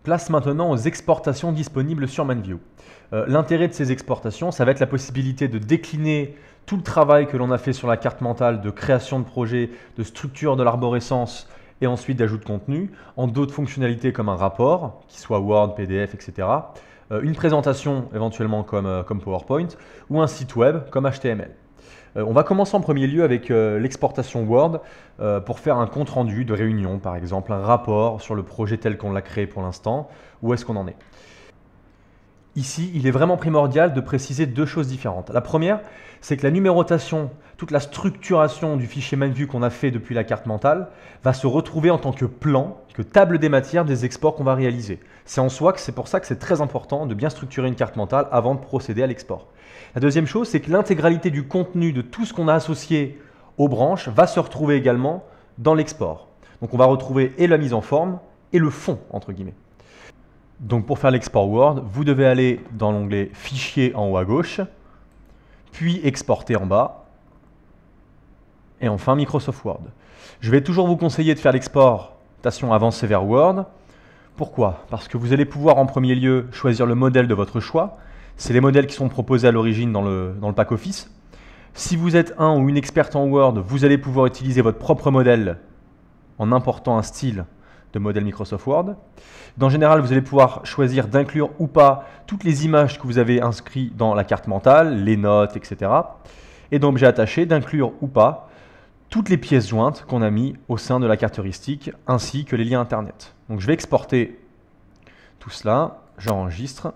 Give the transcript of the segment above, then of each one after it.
Place maintenant aux exportations disponibles sur ManView. L'intérêt de ces exportations, ça va être la possibilité de décliner tout le travail que l'on a fait sur la carte mentale de création de projet, de structure de l'arborescence et ensuite d'ajout de contenu en d'autres fonctionnalités comme un rapport, qui soit Word, PDF, etc. Une présentation éventuellement comme PowerPoint ou un site web comme HTML. On va commencer en premier lieu avec l'exportation Word pour faire un compte-rendu de réunion, par exemple, un rapport sur le projet tel qu'on l'a créé pour l'instant, où est-ce qu'on en est. Ici, il est vraiment primordial de préciser deux choses différentes. La première, c'est que la numérotation, toute la structuration du fichier ManView qu'on a fait depuis la carte mentale va se retrouver en tant que plan, que table des matières des exports qu'on va réaliser. C'est en soi que c'est pour ça que c'est très important de bien structurer une carte mentale avant de procéder à l'export. La deuxième chose, c'est que l'intégralité du contenu de tout ce qu'on a associé aux branches va se retrouver également dans l'export. Donc on va retrouver et la mise en forme et le fond, entre guillemets. Donc pour faire l'export Word, vous devez aller dans l'onglet Fichier en haut à gauche, puis Exporter en bas, et enfin Microsoft Word. Je vais toujours vous conseiller de faire l'exportation avancée vers Word. Pourquoi? Parce que vous allez pouvoir en premier lieu choisir le modèle de votre choix. C'est les modèles qui sont proposés à l'origine dans le pack Office. Si vous êtes un ou une experte en Word, vous allez pouvoir utiliser votre propre modèle en important un style de modèle Microsoft Word. En général, vous allez pouvoir choisir d'inclure ou pas toutes les images que vous avez inscrites dans la carte mentale, les notes, etc. Et dans Objet attaché, d'inclure ou pas toutes les pièces jointes qu'on a mis au sein de la carte heuristique, ainsi que les liens Internet. Donc je vais exporter tout cela, j'enregistre.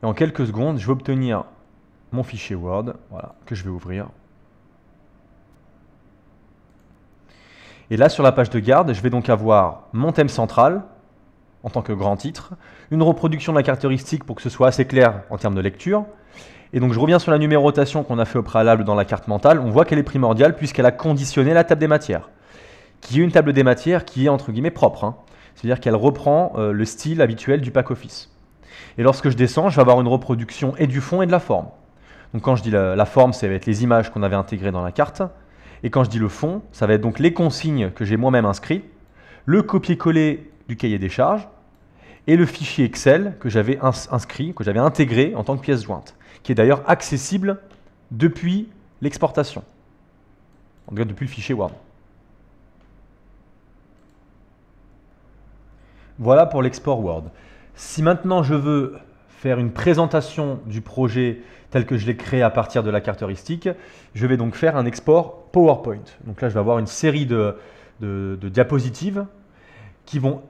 Et en quelques secondes, je vais obtenir mon fichier Word, voilà, que je vais ouvrir. Et là, sur la page de garde, je vais donc avoir mon thème central, en tant que grand titre, une reproduction de la carte heuristique pour que ce soit assez clair en termes de lecture. Et donc, je reviens sur la numérotation qu'on a fait au préalable dans la carte mentale. On voit qu'elle est primordiale puisqu'elle a conditionné la table des matières, qui est une table des matières qui est entre guillemets propre. Hein. C'est-à-dire qu'elle reprend le style habituel du pack Office. Et lorsque je descends, je vais avoir une reproduction et du fond et de la forme. Donc quand je dis la forme, ça va être les images qu'on avait intégrées dans la carte. Et quand je dis le fond, ça va être donc les consignes que j'ai moi-même inscrites, le copier-coller du cahier des charges et le fichier Excel que j'avais inscrit, que j'avais intégré en tant que pièce jointe, qui est d'ailleurs accessible depuis l'exportation, en tout cas depuis le fichier Word. Voilà pour l'export Word. Si maintenant je veux faire une présentation du projet tel que je l'ai créé à partir de la carte heuristique, je vais donc faire un export PowerPoint. Donc là, je vais avoir une série de diapositives qui vont,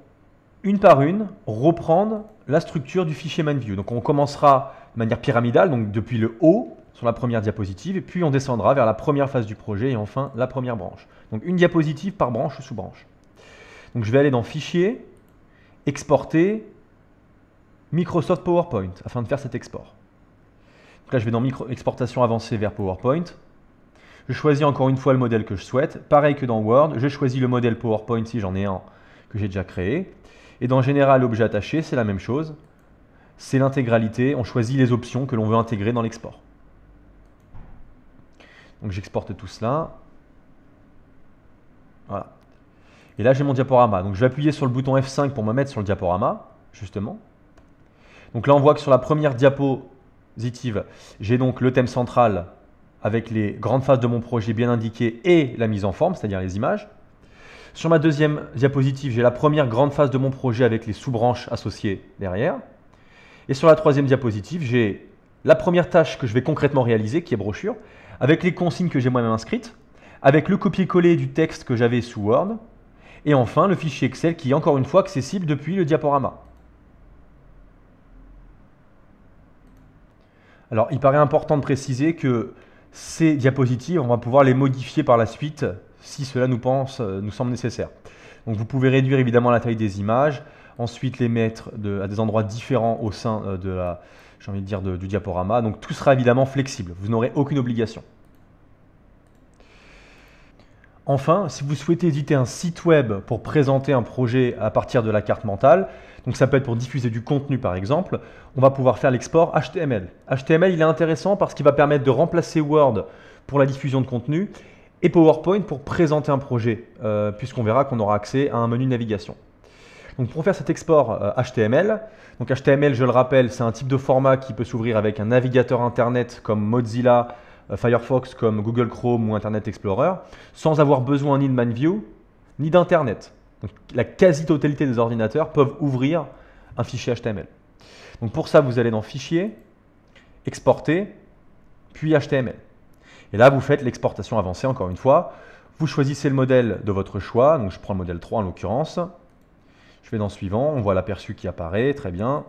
une par une, reprendre la structure du fichier ManView. Donc on commencera de manière pyramidale, donc depuis le haut, sur la première diapositive, et puis on descendra vers la première phase du projet et enfin la première branche. Donc une diapositive par branche ou sous-branche. Donc je vais aller dans Fichier, Exporter, Microsoft PowerPoint, afin de faire cet export. Donc là, je vais dans Exportation avancée vers PowerPoint. Je choisis encore une fois le modèle que je souhaite. Pareil que dans Word, je choisis le modèle PowerPoint si j'en ai un que j'ai déjà créé. Et dans Général, Objet attaché, c'est la même chose. C'est l'intégralité. On choisit les options que l'on veut intégrer dans l'export. Donc j'exporte tout cela. Voilà. Et là, j'ai mon diaporama. Donc je vais appuyer sur le bouton F5 pour me mettre sur le diaporama, justement. Donc là, on voit que sur la première diapositive, j'ai donc le thème central avec les grandes phases de mon projet bien indiquées et la mise en forme, c'est-à-dire les images. Sur ma deuxième diapositive, j'ai la première grande phase de mon projet avec les sous-branches associées derrière. Et sur la troisième diapositive, j'ai la première tâche que je vais concrètement réaliser, qui est brochure, avec les consignes que j'ai moi-même inscrites, avec le copier-coller du texte que j'avais sous Word, et enfin le fichier Excel qui est encore une fois accessible depuis le diaporama. Alors, il paraît important de préciser que ces diapositives, on va pouvoir les modifier par la suite si cela nous semble nécessaire. Donc, vous pouvez réduire évidemment la taille des images, ensuite les mettre à des endroits différents au sein du diaporama. Donc, tout sera évidemment flexible. Vous n'aurez aucune obligation. Enfin, si vous souhaitez éditer un site web pour présenter un projet à partir de la carte mentale, donc ça peut être pour diffuser du contenu par exemple, on va pouvoir faire l'export HTML. HTML, il est intéressant parce qu'il va permettre de remplacer Word pour la diffusion de contenu et PowerPoint pour présenter un projet, puisqu'on verra qu'on aura accès à un menu de navigation. Donc pour faire cet export HTML, donc HTML, je le rappelle, c'est un type de format qui peut s'ouvrir avec un navigateur Internet comme Mozilla, Firefox, comme Google Chrome ou Internet Explorer, sans avoir besoin ni de ManView, ni d'Internet. Donc la quasi-totalité des ordinateurs peuvent ouvrir un fichier HTML. Donc pour ça, vous allez dans Fichier, Exporter, puis HTML. Et là, vous faites l'exportation avancée, encore une fois. Vous choisissez le modèle de votre choix, donc je prends le modèle 3 en l'occurrence. Je vais dans Suivant, on voit l'aperçu qui apparaît, très bien.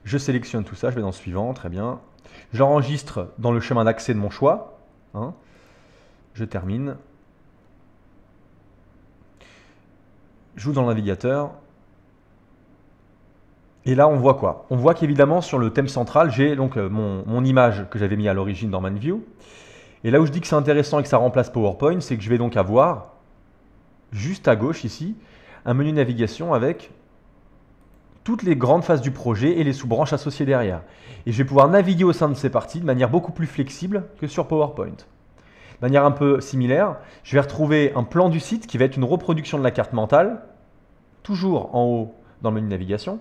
Je sélectionne tout ça, je vais dans Suivant, très bien. J'enregistre dans le chemin d'accès de mon choix. Hein. Je termine. J'ouvre dans le navigateur. Et là, on voit quoi? On voit qu'évidemment, sur le thème central, j'ai donc mon image que j'avais mis à l'origine dans ManView. Et là où je dis que c'est intéressant et que ça remplace PowerPoint, c'est que je vais donc avoir, juste à gauche ici, un menu navigation avec toutes les grandes phases du projet et les sous-branches associées derrière. Et je vais pouvoir naviguer au sein de ces parties de manière beaucoup plus flexible que sur PowerPoint. De manière un peu similaire, je vais retrouver un plan du site qui va être une reproduction de la carte mentale, toujours en haut dans le menu navigation,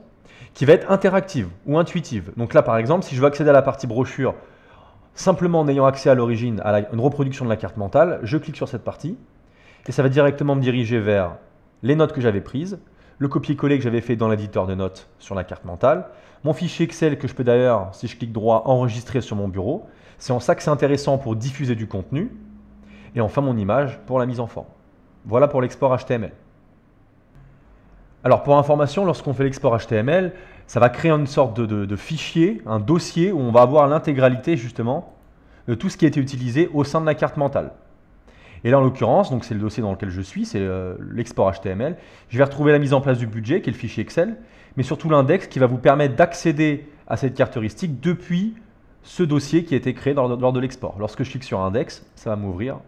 qui va être interactive ou intuitive. Donc là, par exemple, si je veux accéder à la partie brochure simplement en ayant accès à l'origine à une reproduction de la carte mentale, je clique sur cette partie et ça va directement me diriger vers les notes que j'avais prises, le copier-coller que j'avais fait dans l'éditeur de notes sur la carte mentale, mon fichier Excel que je peux d'ailleurs, si je clique droit, enregistrer sur mon bureau. C'est en ça que c'est intéressant pour diffuser du contenu. Et enfin mon image pour la mise en forme. Voilà pour l'export HTML. Alors pour information, lorsqu'on fait l'export HTML, ça va créer une sorte de fichier, un dossier où on va avoir l'intégralité justement de tout ce qui a été utilisé au sein de la carte mentale. Et là, en l'occurrence, donc c'est le dossier dans lequel je suis, c'est l'export HTML. Je vais retrouver la mise en place du budget, qui est le fichier Excel, mais surtout l'index qui va vous permettre d'accéder à cette carte heuristique depuis ce dossier qui a été créé lors de l'export. Lorsque je clique sur index, ça va m'ouvrir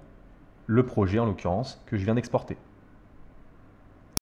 le projet, en l'occurrence, que je viens d'exporter.